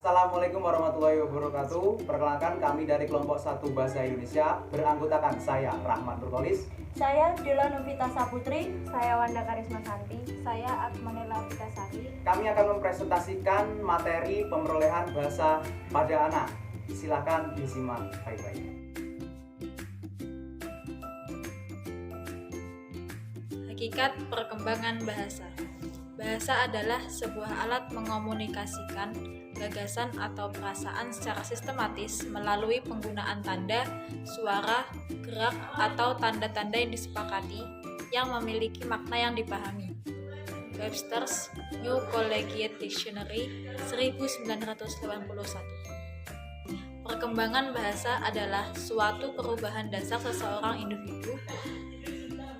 Assalamualaikum warahmatullahi wabarakatuh. Perkenalkan, kami dari kelompok 1 Bahasa Indonesia beranggotakan saya Rahmat Nurkolis, Saya Dila Novita Saputri. Saya Wanda Karisma Santi. Saya Atmanila Vitasari. kami akan mempresentasikan materi pemrolehan bahasa pada anak. Silakan disimak baik-baik. Hakikat perkembangan bahasa. Bahasa adalah sebuah alat mengomunikasikan gagasan atau perasaan secara sistematis melalui penggunaan tanda, suara, gerak, atau tanda-tanda yang disepakati yang memiliki makna yang dipahami. Webster's New Collegiate Dictionary 1981. Perkembangan bahasa adalah suatu perubahan dasar seseorang individu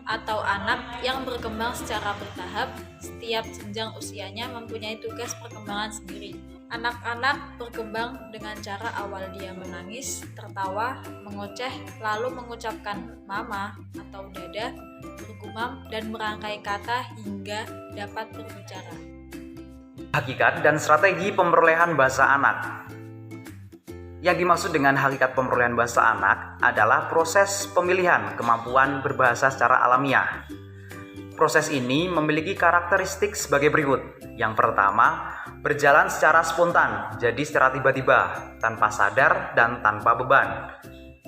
atau anak yang berkembang secara bertahap. Setiap jenjang usianya mempunyai tugas perkembangan sendiri. Anak-anak berkembang dengan cara awal dia menangis, tertawa, mengoceh, lalu mengucapkan mama atau dada, bergumam, dan merangkai kata hingga dapat berbicara. Hakikat dan strategi pemrolehan bahasa anak. Yang dimaksud dengan hakikat pemrolehan bahasa anak adalah proses pemilihan kemampuan berbahasa secara alamiah. Proses ini memiliki karakteristik sebagai berikut. Yang pertama, berjalan secara spontan, jadi secara tiba-tiba, tanpa sadar dan tanpa beban.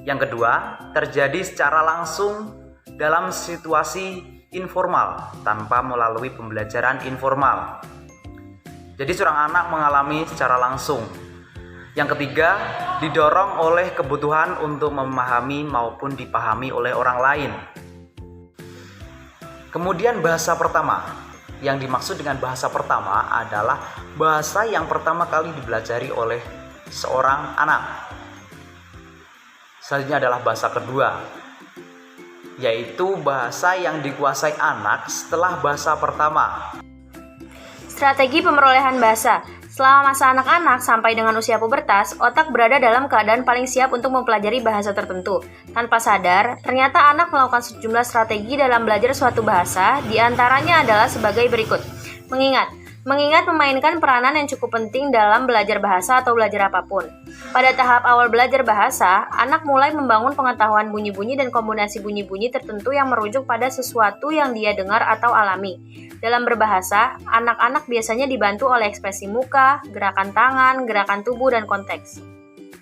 Yang kedua, terjadi secara langsung dalam situasi informal, tanpa melalui pembelajaran informal. Jadi seorang anak mengalami secara langsung. Yang ketiga, didorong oleh kebutuhan untuk memahami maupun dipahami oleh orang lain. Kemudian bahasa pertama. Yang dimaksud dengan bahasa pertama adalah bahasa yang pertama kali dipelajari oleh seorang anak. Selanjutnya adalah bahasa kedua, yaitu bahasa yang dikuasai anak setelah bahasa pertama. Strategi pemrolehan bahasa. Selama masa anak-anak sampai dengan usia pubertas, otak berada dalam keadaan paling siap untuk mempelajari bahasa tertentu. Tanpa sadar, ternyata anak melakukan sejumlah strategi dalam belajar suatu bahasa, di antaranya adalah sebagai berikut. Mengingat memainkan peranan yang cukup penting dalam belajar bahasa atau belajar apapun. Pada tahap awal belajar bahasa, anak mulai membangun pengetahuan bunyi-bunyi dan kombinasi bunyi-bunyi tertentu yang merujuk pada sesuatu yang dia dengar atau alami. Dalam berbahasa, anak-anak biasanya dibantu oleh ekspresi muka, gerakan tangan, gerakan tubuh, dan konteks.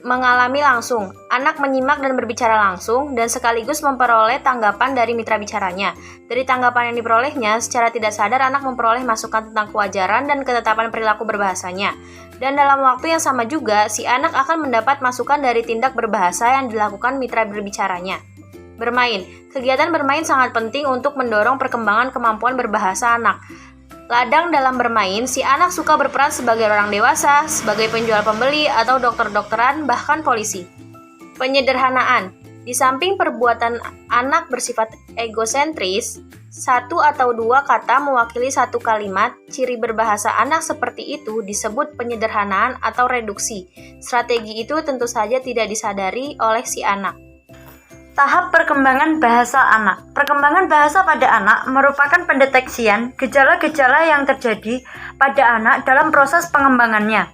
Mengalami langsung, anak menyimak dan berbicara langsung dan sekaligus memperoleh tanggapan dari mitra bicaranya. Dari tanggapan yang diperolehnya, secara tidak sadar anak memperoleh masukan tentang kewajaran dan ketetapan perilaku berbahasanya. Dan dalam waktu yang sama juga, si anak akan mendapat masukan dari tindak berbahasa yang dilakukan mitra berbicaranya. Bermain. Kegiatan bermain sangat penting untuk mendorong perkembangan kemampuan berbahasa anak. Ladang dalam bermain, si anak suka berperan sebagai orang dewasa, sebagai penjual pembeli, atau dokter-dokteran, bahkan polisi. Penyederhanaan. Di samping perbuatan anak bersifat egosentris, satu atau dua kata mewakili satu kalimat, ciri berbahasa anak seperti itu disebut penyederhanaan atau reduksi. Strategi itu tentu saja tidak disadari oleh si anak. Tahap perkembangan bahasa anak. Perkembangan bahasa pada anak merupakan pendeteksian gejala-gejala yang terjadi pada anak dalam proses pengembangannya.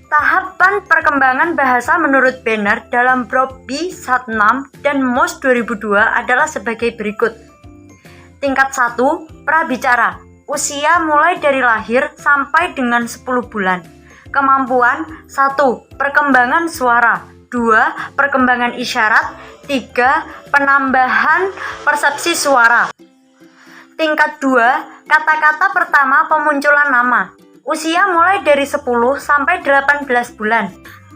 Tahapan perkembangan bahasa menurut Benner dalam Brobby, Satnam, dan Moss 2002 adalah sebagai berikut. Tingkat 1, prabicara. Usia mulai dari lahir sampai dengan 10 bulan. Kemampuan 1. Perkembangan suara. 2. Perkembangan isyarat. 3. Penambahan persepsi suara. Tingkat 2. Kata-kata pertama pemunculan nama. Usia mulai dari 10 sampai 18 bulan.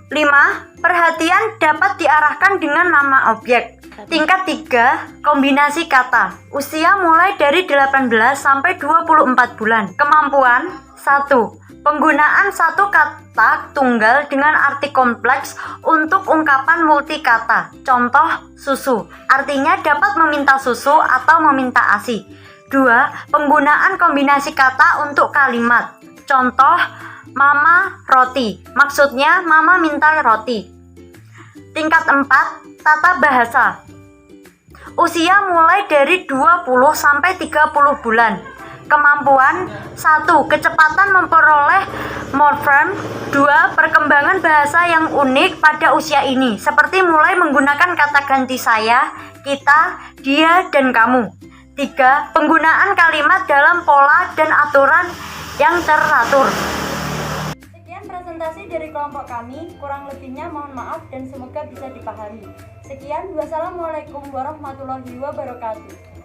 5. Perhatian dapat diarahkan dengan nama objek. Tingkat 3. Kombinasi kata. Usia mulai dari 18 sampai 24 bulan. Kemampuan 1. Penggunaan satu kata tunggal dengan arti kompleks untuk ungkapan multi kata. Contoh, susu. Artinya dapat meminta susu atau meminta ASI. 2. Penggunaan kombinasi kata untuk kalimat. Contoh, mama roti. Maksudnya mama minta roti. Tingkat 4. Tata bahasa. Usia mulai dari 20 sampai 30 bulan. kemampuan 1. Kecepatan memperoleh morfem. 2. Perkembangan bahasa yang unik pada usia ini, seperti mulai menggunakan kata ganti saya, kita, dia, dan kamu. 3. Penggunaan kalimat dalam pola dan aturan yang teratur. Sekian presentasi dari kelompok kami, kurang lebihnya mohon maaf dan semoga bisa dipahami. Sekian, wassalamualaikum warahmatullahi wabarakatuh.